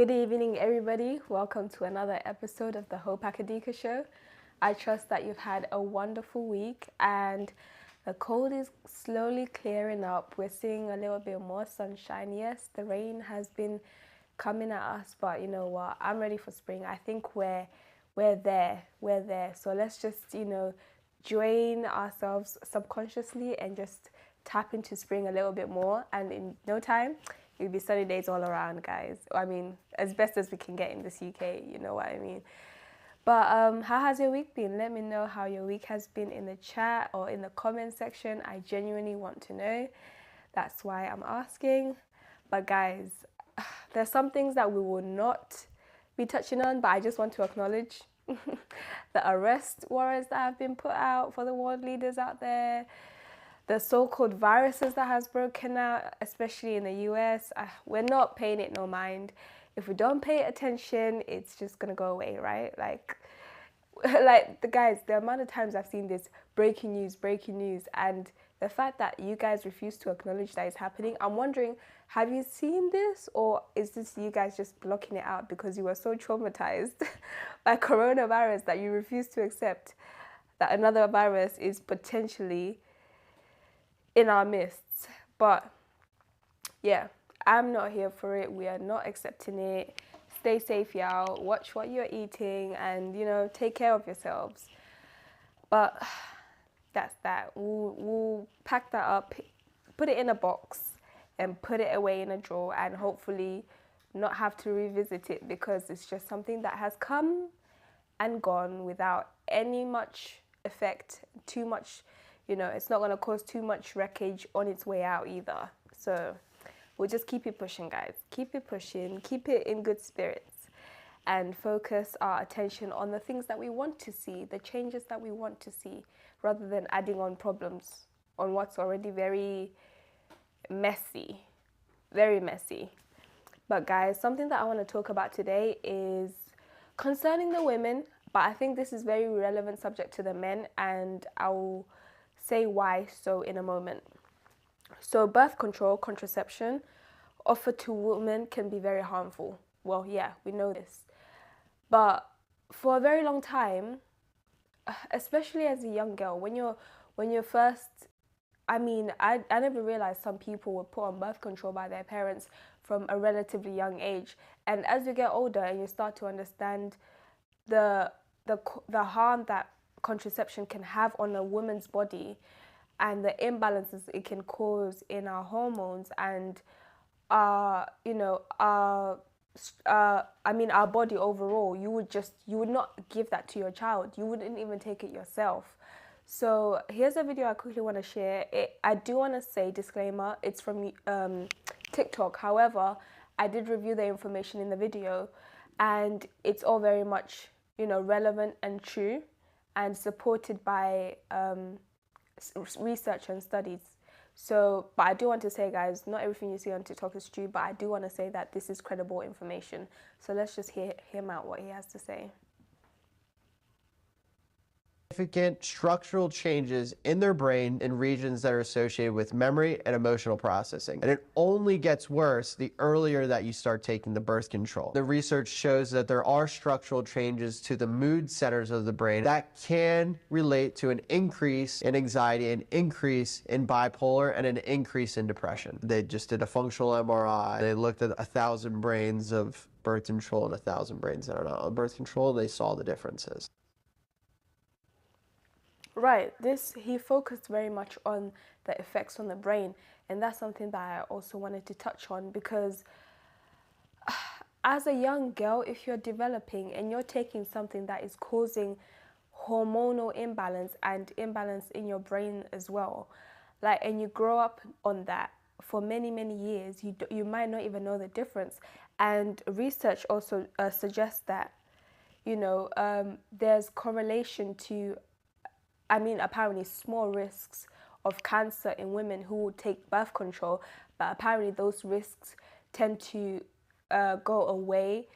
Good evening, everybody. Welcome to another episode of the Akedika show. I trust that you've had a wonderful week and the cold is slowly clearing up. We're seeing a little bit more sunshine. Yes, the rain has been coming at us, but you know what? I'm ready for spring. I think we're there. We're there. So let's just, join ourselves subconsciously and just tap into spring a little bit more, and in no time it'll be sunny days all around, guys. I mean, as best as we can get in this UK, you know what I mean. But how has your week been? Let me know how your week has been in the chat or in the comment section. I genuinely want to know. That's why I'm asking. But guys, there's some things that we will not be touching on, but I just want to acknowledge the arrest warrants that have been put out for the world leaders out there, the so-called viruses that has broken out, especially in the US. We're not paying it no mind. If we don't pay attention, it's just gonna go away, right? Like the amount of times I've seen this breaking news, and the fact that you guys refuse to acknowledge that it's happening, I'm wondering, have you seen this, or is this you guys just blocking it out because you were so traumatized by coronavirus that you refuse to accept that another virus is potentially in our midst? But yeah, I'm not here for it. We are not accepting it. Stay safe, y'all. Watch what you're eating and, take care of yourselves. But that's that. We'll pack that up, put it in a box and put it away in a drawer, and hopefully not have to revisit it, because it's just something that has come and gone without any much effect, too much, it's not going to cause too much wreckage on its way out either. So we'll just keep it pushing, guys. Keep it pushing, keep it in good spirits, and focus our attention on the things that we want to see, the changes that we want to see, rather than adding on problems on what's already very messy, very messy. But guys, something that I want to talk about today is concerning the women, but I think this is very relevant subject to the men, and I'll say why so in a moment. So birth control, contraception offered to women can be very harmful. Well, yeah, we know this. But for a very long time, especially as a young girl, when you're first, I never realized some people were put on birth control by their parents from a relatively young age. And as you get older and you start to understand the harm that contraception can have on a woman's body, and the imbalances it can cause in our hormones and our body overall, you would not give that to your child. You wouldn't even take it yourself. So here's a video I quickly want to share. I do want to say, disclaimer, it's from TikTok. However, I did review the information in the video, and it's all very much, relevant and true, and supported by research and studies. So, but I do want to say, guys, not everything you see on TikTok is true, but I do want to say that this is credible information. So let's just hear him out, what he has to say. Significant structural changes in their brain in regions that are associated with memory and emotional processing. And it only gets worse the earlier that you start taking the birth control. The research shows that there are structural changes to the mood centers of the brain that can relate to an increase in anxiety, an increase in bipolar, and an increase in depression. They just did a functional MRI. They looked at 1,000 brains of birth control and 1,000 brains that are not on birth control. They saw the differences. Right, he focused very much on the effects on the brain, and that's something that I also wanted to touch on, because as a young girl, if you're developing and you're taking something that is causing hormonal imbalance and imbalance in your brain as well, and you grow up on that for many years, you might not even know the difference. And research also suggests that there's correlation to, apparently small risks of cancer in women who will take birth control, but apparently those risks tend to go away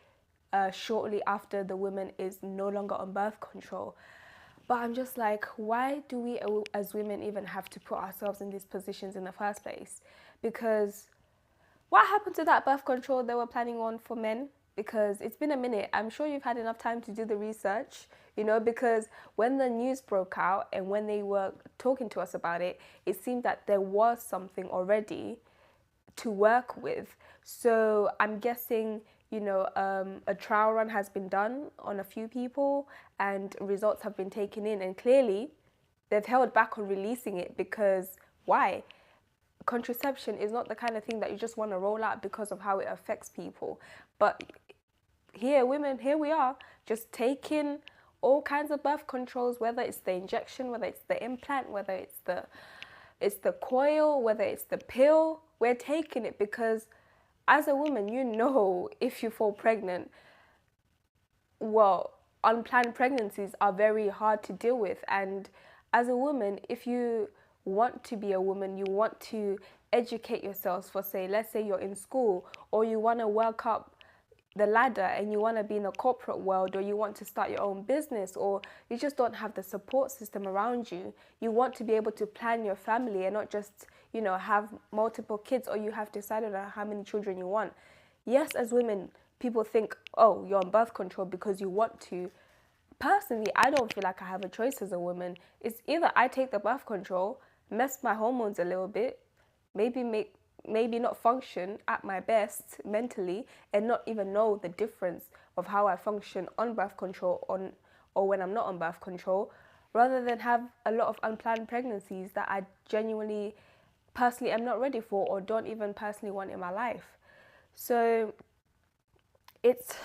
shortly after the woman is no longer on birth control. But I'm just like, why do we as women even have to put ourselves in these positions in the first place? Because what happened to that birth control they were planning on for men? because it's been a minute. I'm sure you've had enough time to do the research, because when the news broke out and when they were talking to us about it, it seemed that there was something already to work with. So I'm guessing, a trial run has been done on a few people and results have been taken in. And clearly, they've held back on releasing it because why? Contraception is not the kind of thing that you just want to roll out because of how it affects people. But here, women, here we are, just taking all kinds of birth controls, whether it's the injection, whether it's the implant, whether it's the coil, whether it's the pill. We're taking it because as a woman, if you fall pregnant, well, unplanned pregnancies are very hard to deal with. And as a woman, if you want to be a woman, you want to educate yourselves for, say, let's say you're in school, or you want to work up the ladder and you want to be in the corporate world, or you want to start your own business, or you just don't have the support system around you. You want to be able to plan your family and not just, have multiple kids, or you have decided on how many children you want. Yes, as women, people think, oh, you're on birth control because you want to. Personally, I don't feel like I have a choice as a woman. It's either I take the birth control, mess my hormones a little bit, maybe not function at my best mentally, and not even know the difference of how I function on birth control or when I'm not on birth control, rather than have a lot of unplanned pregnancies that I genuinely personally am not ready for or don't even personally want in my life. So it's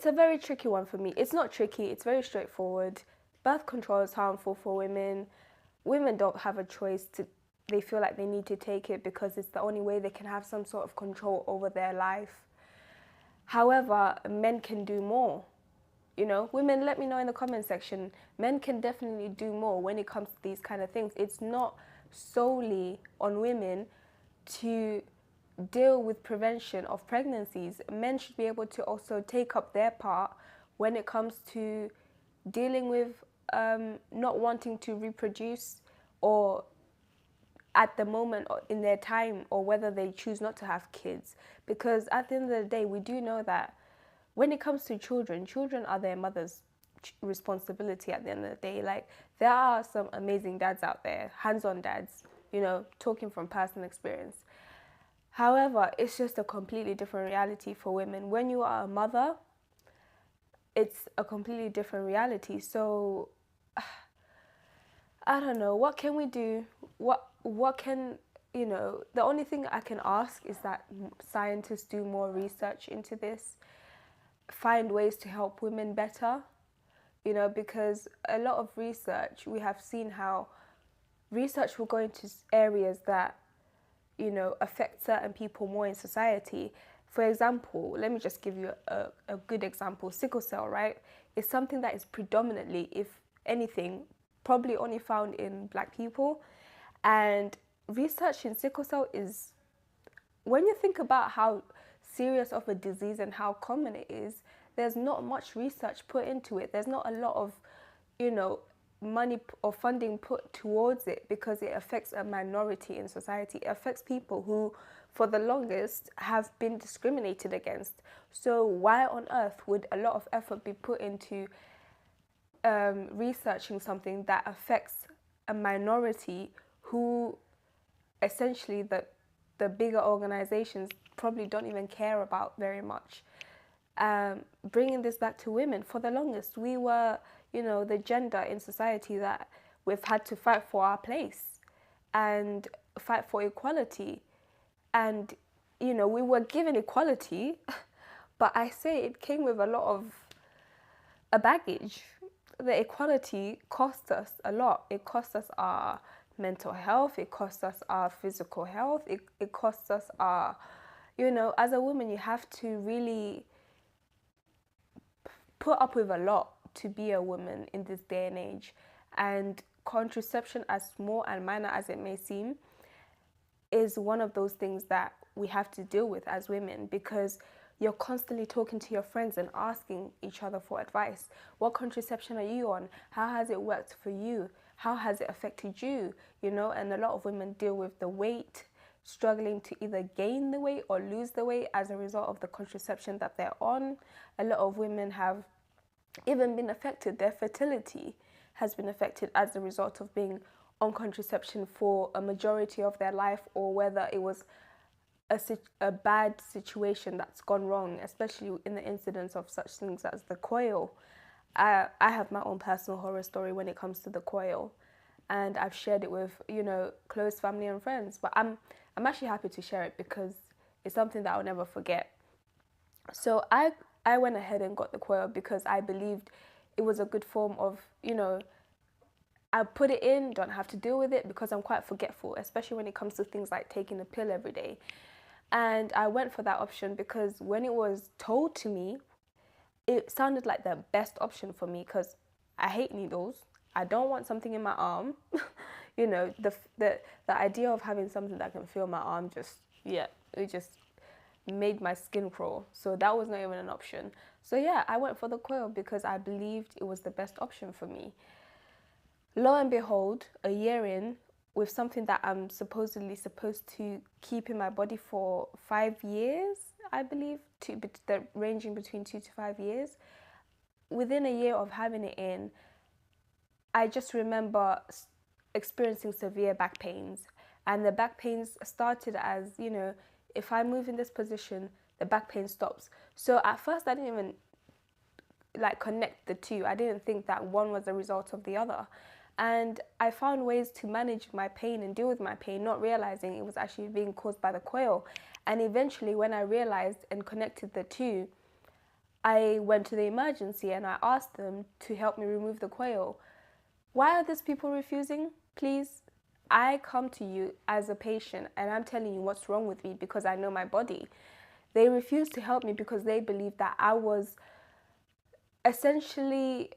a very tricky one for me. It's not tricky, it's very straightforward. Birth control is harmful for women. Women don't have a choice. They feel like they need to take it because it's the only way they can have some sort of control over their life. However, men can do more. Women, let me know in the comment section. Men can definitely do more when it comes to these kind of things. It's not solely on women to deal with prevention of pregnancies. Men should be able to also take up their part when it comes to dealing with not wanting to reproduce, or at the moment or in their time, or whether they choose not to have kids. Because at the end of the day, we do know that when it comes to children are their mother's responsibility at the end of the day. Like, there are some amazing dads out there, hands-on dads, talking from personal experience. However, it's just a completely different reality for women. When you are a mother, it's a completely different reality. So I don't know, what can we do? What can, the only thing I can ask is that scientists do more research into this, find ways to help women better, because a lot of research, we have seen how research will go into areas that, affect certain people more in society. For example, let me just give you a good example. Sickle cell, right? Is something that is predominantly, if anything, probably only found in Black people. And research in sickle cell is, when you think about how serious of a disease and how common it is, there's not much research put into it. There's not a lot of, money or funding put towards it because it affects a minority in society. It affects people who, for the longest, have been discriminated against. So why on earth would a lot of effort be put into researching something that affects a minority who essentially the bigger organizations probably don't even care about very much? Bringing this back to women, for the longest, we were, the gender in society that we've had to fight for our place and fight for equality. And, we were given equality, but I say it came with a lot of a baggage. The equality cost us a lot. It cost us our mental health, it costs us our physical health, it costs us our, as a woman, you have to really put up with a lot to be a woman in this day and age. And contraception, as small and minor as it may seem, is one of those things that we have to deal with as women, because you're constantly talking to your friends and asking each other for advice. What contraception are you on? How has it worked for you? How has it affected you? And a lot of women deal with the weight, struggling to either gain the weight or lose the weight as a result of the contraception that they're on. A lot of women have even been affected. Their fertility has been affected as a result of being on contraception for a majority of their life, or whether it was a bad situation that's gone wrong, especially in the incidence of such things as the coil. I have my own personal horror story when it comes to the coil, and I've shared it with, close family and friends. But I'm actually happy to share it because it's something that I'll never forget. So I went ahead and got the coil because I believed it was a good form of, I put it in, don't have to deal with it, because I'm quite forgetful, especially when it comes to things like taking a pill every day. And I went for that option because when it was told to me, it sounded like the best option for me, because I hate needles. I don't want something in my arm. The idea of having something that can feel my arm it just made my skin crawl. So that was not even an option. So yeah, I went for the coil because I believed it was the best option for me. Lo and behold, a year in, with something that I'm supposedly supposed to keep in my body for 5 years, I believe, ranging between 2 to 5 years. Within a year of having it in, I just remember experiencing severe back pains. And the back pains started as, if I move in this position, the back pain stops. So at first I didn't even connect the two. I didn't think that one was a result of the other. And I found ways to manage my pain and deal with my pain, not realizing it was actually being caused by the coil. And eventually, when I realized and connected the two, I went to the emergency and I asked them to help me remove the coil. Why are these people refusing? Please, I come to you as a patient and I'm telling you what's wrong with me because I know my body. They refused to help me because they believed that I was essentially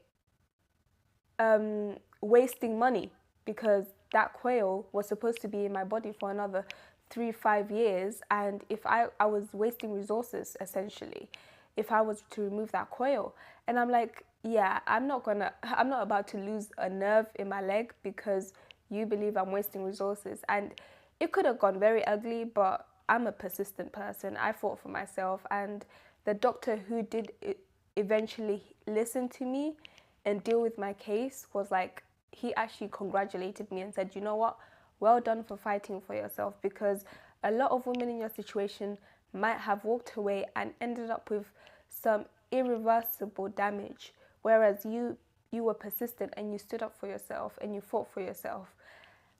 wasting money, because that coil was supposed to be in my body for another 3-5 years, and if I was wasting resources essentially if I was to remove that coil. And I'm like, yeah, I'm not about to lose a nerve in my leg because you believe I'm wasting resources. And it could have gone very ugly, but I'm a persistent person. I fought for myself, and the doctor who did eventually listen to me and deal with my case was like, he actually congratulated me and said, you know what, well done for fighting for yourself, because a lot of women in your situation might have walked away and ended up with some irreversible damage, whereas you were persistent and you stood up for yourself and you fought for yourself.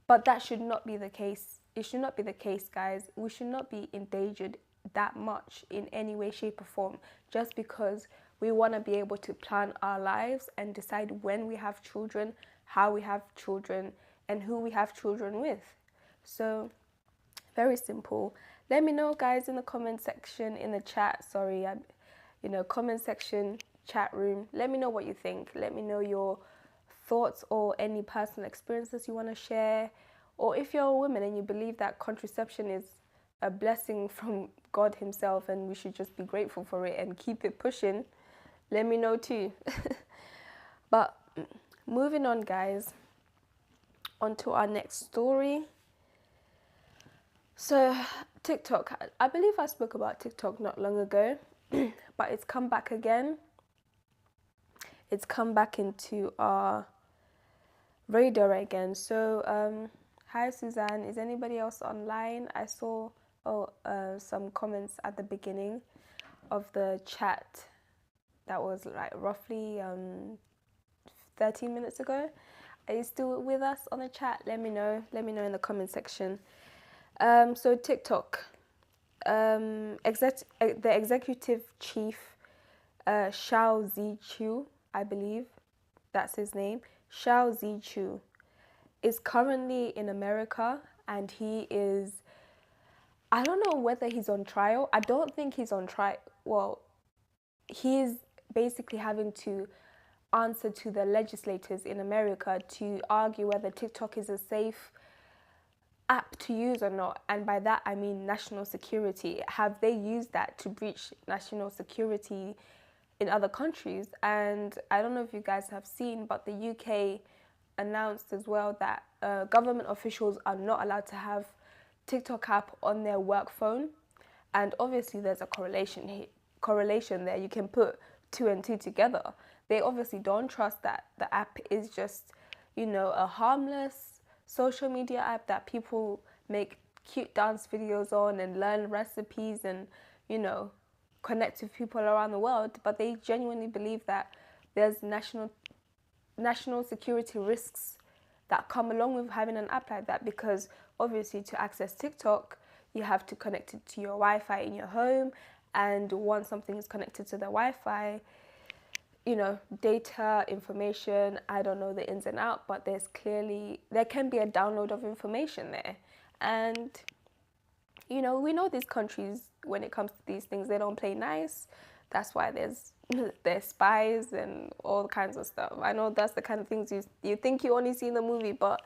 But that should not be the case. It should not be the case, guys. We should not be endangered that much in any way, shape, or form just because we want to be able to plan our lives and decide when we have children, how we have children, and who we have children with. So, very simple. Let me know, guys, in the comment section, in the chat. Comment section, chat room. Let me know what you think. Let me know your thoughts or any personal experiences you want to share. Or if you're a woman and you believe that contraception is a blessing from God himself and we should just be grateful for it and keep it pushing, let me know too. But moving on, guys, on to our next story. So TikTok, I believe I spoke about TikTok not long ago, but it's come back again. It's come back into our radar again. So hi Suzanne, is anybody else online? I saw some comments at the beginning of the chat. That was like roughly 13 minutes ago. Are you still with us on the chat? Let me know in the comment section. So TikTok, the executive chief, Shao Zichu, I believe that's his name, Shao Zichu, is currently in America, and he is, I don't know whether he's on trial. I don't think he's on trial. Well, he's basically having to answer to the legislators in America to argue whether TikTok is a safe app to use or not. And by that I mean national security. Have they used that to breach national security in other countries? And I don't know if you guys have seen, but the UK announced as well that government officials are not allowed to have TikTok app on their work phone, and obviously there's a correlation there. You can put two and two together. They obviously don't trust that the app is just, a harmless social media app that people make cute dance videos on and learn recipes and, connect with people around the world. But they genuinely believe that there's national security risks that come along with having an app like that, because obviously to access TikTok, you have to connect it to your Wi-Fi in your home, and once something is connected to the Wi-Fi, data, information, I don't know the ins and outs, but there can be a download of information there. And, we know these countries, when it comes to these things, they don't play nice. That's why there's spies and all kinds of stuff. I know that's the kind of things you think you only see in the movie, but,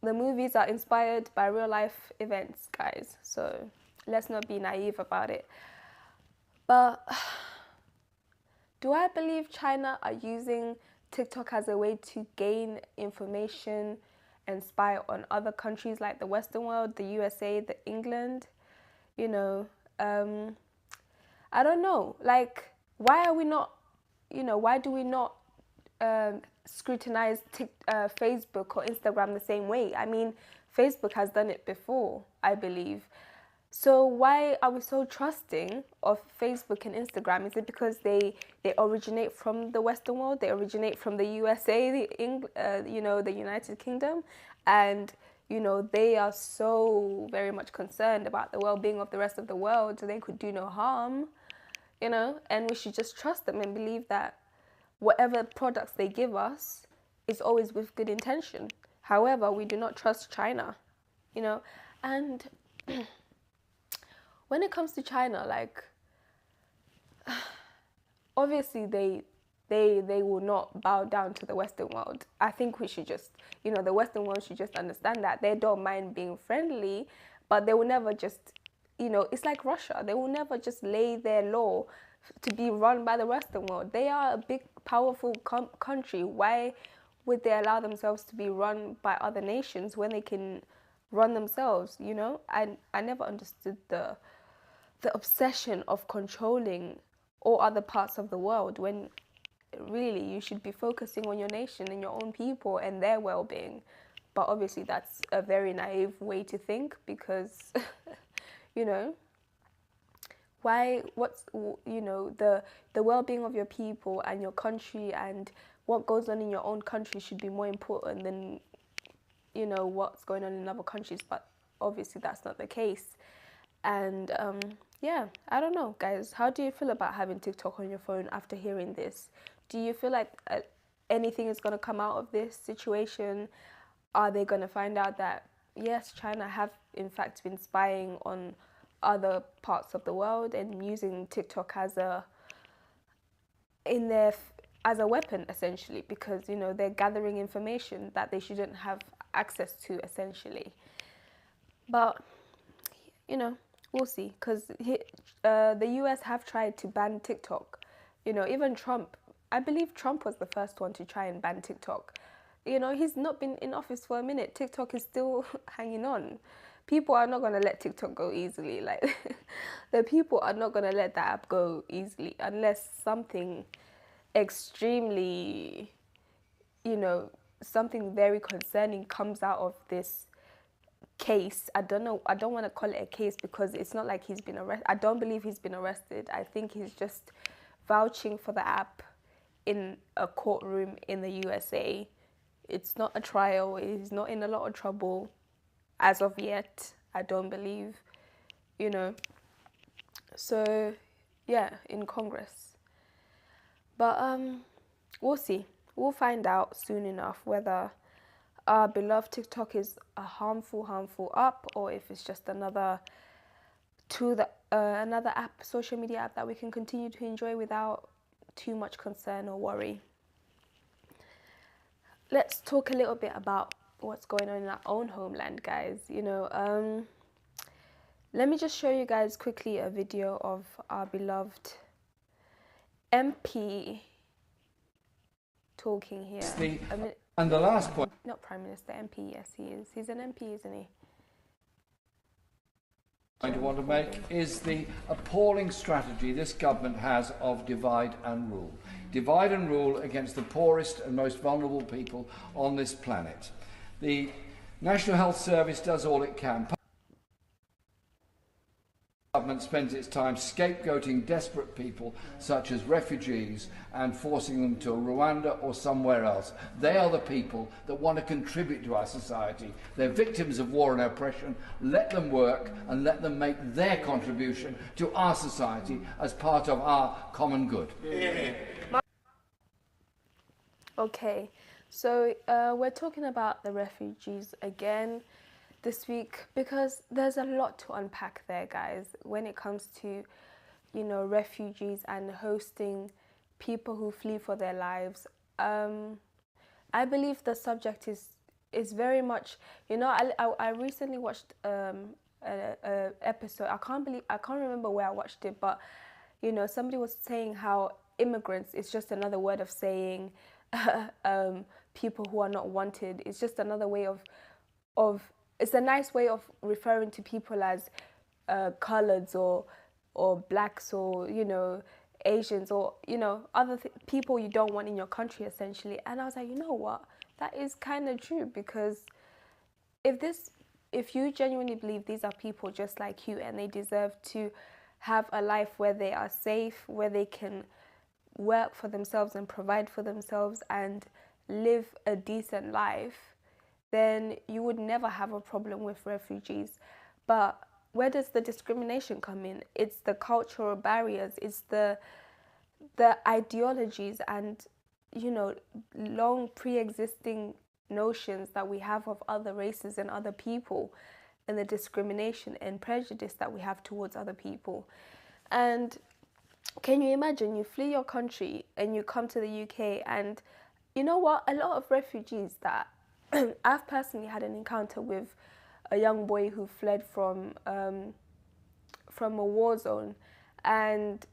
the movies are inspired by real life events, guys. So let's not be naive about it. But do I believe China are using TikTok as a way to gain information and spy on other countries like the Western world, the USA, the England? I don't know. Like, why are we not, why do we not scrutinize Facebook or Instagram the same way? I mean, Facebook has done it before, I believe. So why are we so trusting of Facebook and Instagram? Is it because they originate from the Western world? They originate from the USA, the United Kingdom, and they are so very much concerned about the well-being of the rest of the world, so they could do no harm, and we should just trust them and believe that whatever products they give us is always with good intention. However, we do not trust China, and when it comes to China, like, obviously they will not bow down to the Western world. I think we should just, the Western world should just understand that they don't mind being friendly, but they will never just, it's like Russia. They will never just lay their law to be run by the Western world. They are a big, powerful country. Why would they allow themselves to be run by other nations when they can run themselves? I never understood the obsession of controlling all other parts of the world, when really you should be focusing on your nation and your own people and their well-being. But obviously that's a very naive way to think, because the well-being of your people and your country and what goes on in your own country should be more important than what's going on in other countries. But obviously that's not the case. And yeah, I don't know, guys. How do you feel about having TikTok on your phone after hearing this? Do you feel like anything is going to come out of this situation? Are they going to find out that, yes, China have in fact been spying on other parts of the world and using TikTok as a weapon, essentially, because they're gathering information that they shouldn't have access to, essentially. But we'll see, because the US have tried to ban TikTok. Even Trump, I believe Trump was the first one to try and ban TikTok. He's not been in office for a minute. TikTok is still hanging on. People are not going to let TikTok go easily. Like, the people are not going to let that app go easily unless something extremely, something very concerning comes out of this case. I don't know. I don't want to call it a case because it's not like he's been arrested. I don't believe he's been arrested. I think he's just vouching for the app in a courtroom in the USA. It's not a trial. He's not in a lot of trouble as of yet, I don't believe, So, yeah, in Congress. But we'll see. We'll find out soon enough whether our beloved TikTok is a harmful app, or if it's just another app, social media app that we can continue to enjoy without too much concern or worry. Let's talk a little bit about what's going on in our own homeland, guys. Let me just show you guys quickly a video of our beloved MP talking here. And the last point, Not Prime Minister, MP, yes he is. He's an MP, isn't he? I want to make is the appalling strategy this government has of divide and rule. Divide and rule against the poorest and most vulnerable people on this planet. The National Health Service does all it can. Government spends its time scapegoating desperate people such as refugees and forcing them to Rwanda or somewhere else. They are the people that want to contribute to our society. They're victims of war and oppression. Let them work and let them make their contribution to our society as part of our common good. Okay, so we're talking about the refugees again this week because there's a lot to unpack there, guys, when it comes to, you know, refugees and hosting people who flee for their lives. I believe the subject is very much, you know, I recently watched a episode. I can't remember where I watched it, but you know, somebody was saying how immigrants is just another word of saying people who are not wanted. It's just another way of it's a nice way of referring to people as coloreds or blacks or, you know, Asians or, you know, other people you don't want in your country, essentially. And I was like, you know what, that is kind of true, because if you genuinely believe these are people just like you and they deserve to have a life where they are safe, where they can work for themselves and provide for themselves and live a decent life, then you would never have a problem with refugees. But where does the discrimination come in? It's the cultural barriers, it's the ideologies and, you know, long pre-existing notions that we have of other races and other people, and the discrimination and prejudice that we have towards other people. And can you imagine, you flee your country and you come to the UK, and you know what, a lot of refugees that I've personally had an encounter with a young boy who fled from a war zone, and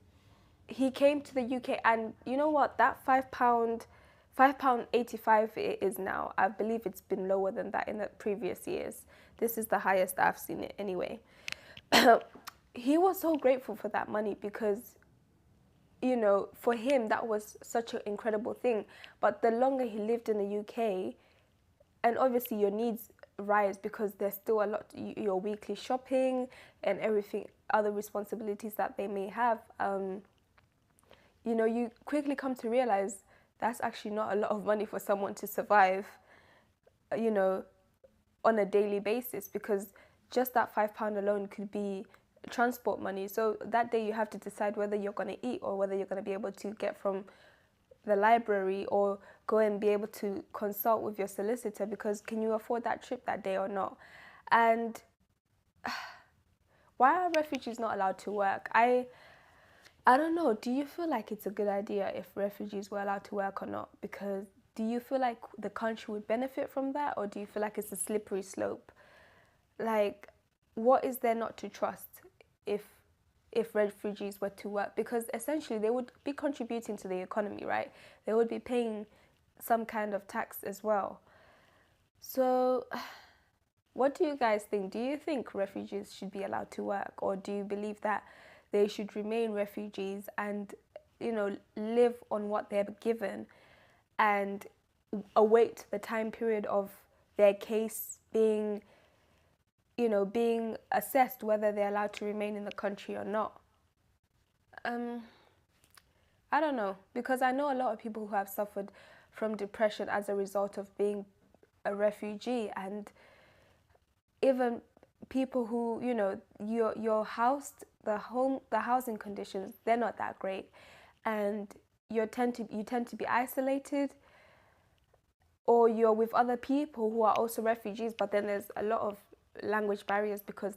he came to the UK, and you know what, that £5.85 it is now. I believe it's been lower than that in the previous years. This is the highest I've seen it anyway. He was so grateful for that money because, you know, for him that was such an incredible thing. But the longer he lived in the UK, and obviously your needs rise because there's still a lot, your weekly shopping and everything, other responsibilities that they may have, you know, you quickly come to realize that's actually not a lot of money for someone to survive, you know, on a daily basis, because just that £5 alone could be transport money. So that day you have to decide whether you're going to eat or whether you're going to be able to get from the library or go and be able to consult with your solicitor, because can you afford that trip that day or not? And why are refugees not allowed to work? I don't know. Do you feel like it's a good idea if refugees were allowed to work or not? Because do you feel like the country would benefit from that, or do you feel like it's a slippery slope? Like, what is there not to trust if refugees were to work? Because essentially they would be contributing to the economy, right? They would be paying some kind of tax as well. So what do you guys think? Do you think refugees should be allowed to work, or do you believe that they should remain refugees and, you know, live on what they're given and await the time period of their case being, you know, being assessed whether they're allowed to remain in the country or not? I don't know, because I know a lot of people who have suffered from depression as a result of being a refugee, and even people who, you know, you're housed, the housing conditions, they're not that great, and you tend to be isolated, or you're with other people who are also refugees, but then there's a lot of language barriers because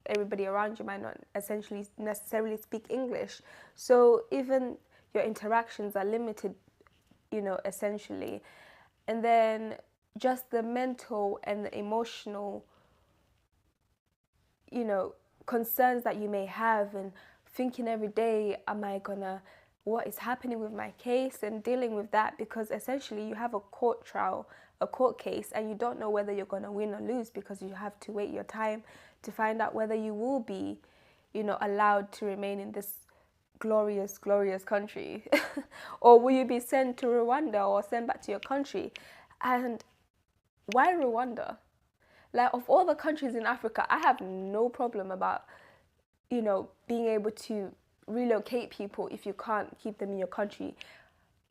everybody around you might not essentially necessarily speak English. So even your interactions are limited, you know, essentially. And then just the mental and the emotional, you know, concerns that you may have, and thinking every day, am I gonna what is happening with my case and dealing with that, because essentially you have a court trial, a court case, and you don't know whether you're going to win or lose, because you have to wait your time to find out whether you will be, allowed to remain in this glorious, glorious country or will you be sent to Rwanda or sent back to your country. And why Rwanda? Like, of all the countries in Africa, I have no problem about, being able to relocate people if you can't keep them in your country.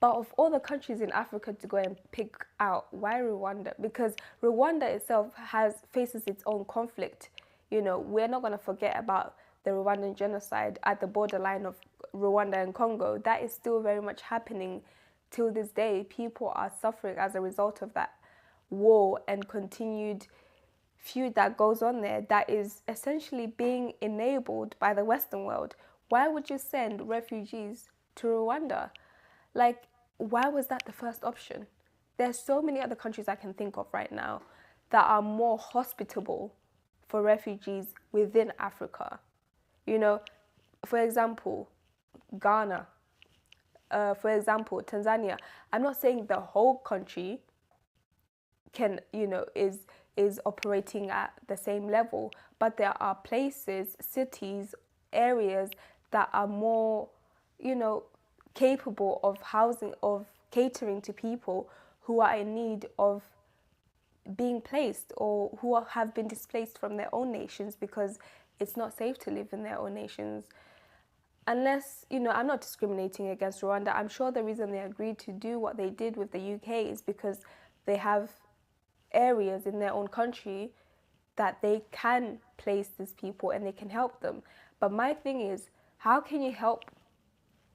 But of all the countries in Africa to go and pick out, why Rwanda? Because Rwanda itself faces its own conflict. We're not going to forget about the Rwandan genocide at the borderline of Rwanda and Congo. That is still very much happening till this day. People are suffering as a result of that war and continued feud that goes on there, that is essentially being enabled by the Western world. Why would you send refugees to Rwanda? Like, why was that the first option? There's so many other countries I can think of right now that are more hospitable for refugees within Africa. For example, Ghana, for example, Tanzania. I'm not saying the whole country can, is operating at the same level, but there are places, cities, areas that are more, capable of housing, of catering to people who are in need of being placed or who have been displaced from their own nations because it's not safe to live in their own nations. Unless, I'm not discriminating against Rwanda. I'm sure the reason they agreed to do what they did with the UK is because they have areas in their own country that they can place these people and they can help them. But my thing is, how can you help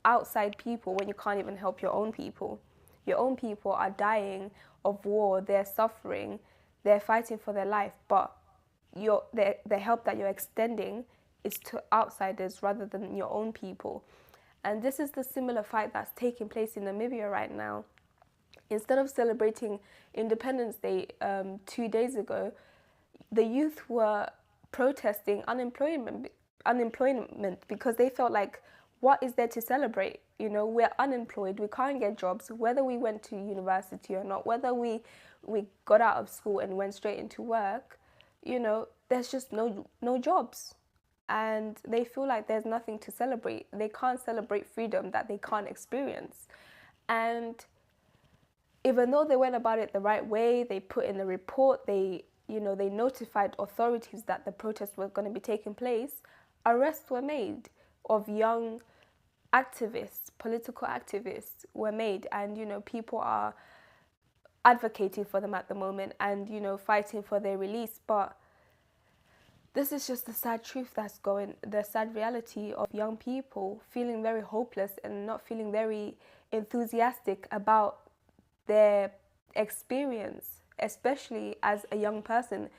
outside people when you can't even help your own people? Your own people are dying of war, they're suffering, they're fighting for their life, but the help that you're extending is to outsiders rather than your own people. And this is the similar fight that's taking place in Namibia right now. Instead of celebrating Independence Day 2 days ago, the youth were protesting unemployment because they felt like, what is there to celebrate? We're unemployed, we can't get jobs, whether we went to university or not, whether we got out of school and went straight into work, there's just no jobs. And they feel like there's nothing to celebrate. They can't celebrate freedom that they can't experience. And even though they went about it the right way, they put in a report, they notified authorities that the protest was going to be taking place, arrests were made of young activists, political activists were made, and people are advocating for them at the moment and fighting for their release. But this is just the sad truth the sad reality of young people feeling very hopeless and not feeling very enthusiastic about their experience, especially as a young person.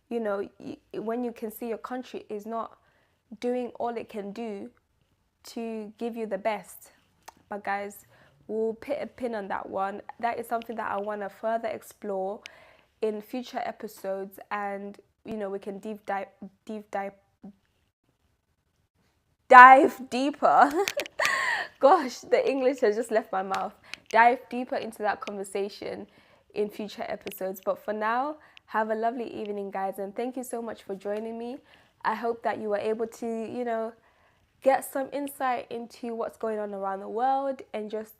When you can see your country is not doing all it can do to give you the best. But guys, we'll put a pin on that one. That is something that I want to further explore in future episodes, and we can dive deeper. Gosh, the English has just left my mouth. Dive deeper into that conversation in future episodes. But for now, have a lovely evening, guys, and thank you so much for joining me. I hope that you were able to, get some insight into what's going on around the world and just,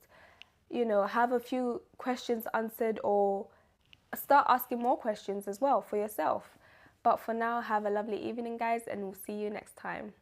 have a few questions answered or start asking more questions as well for yourself. But for now, have a lovely evening, guys, and we'll see you next time.